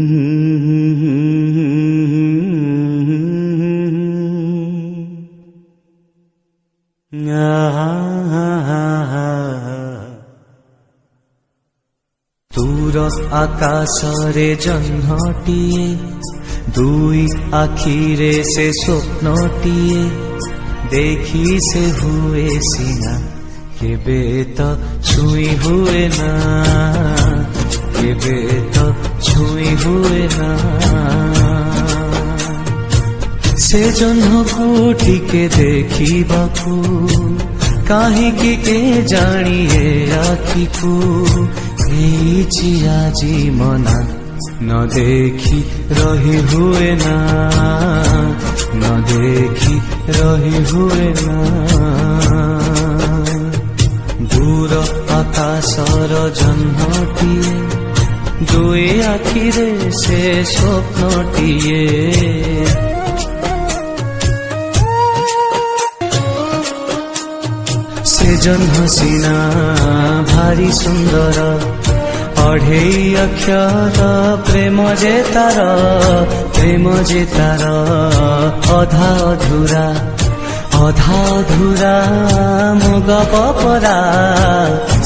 दूर आकाशरे जह्नटिए दुई आखिरे से स्वप्नटिए देखी से हुए सीना केबे तो छुई हुए ना केबे तो छुई हुए ना से जह्नकु टिके देखिबाकु काहीकि के जानिए आखिकु एइछि आजी मना न देखी रही हुए ना न देखी रही हुए ना दूर आकाशर जह्नटिए दुई आखिरे से स्वप्नटिए से जह्न सीना भारी सुंदर अढ़ेई अक्षर प्रेम जे तार अधा अधूरा मो गप परा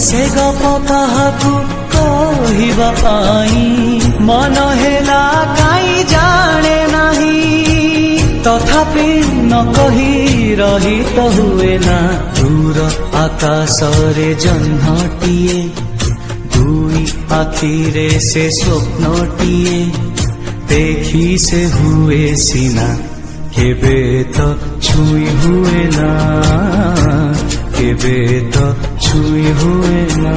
से गप काहाकु कहिबा पाई मन हेला काई जाने नाही तथापि न कही रही तो हुए ना दूर आकाशरे जह्नटिए दुई आखिरे से स्वप्नटिए देखी से हुए सीना केबे तो छुई हुए ना केबे तो छुई हुए ना।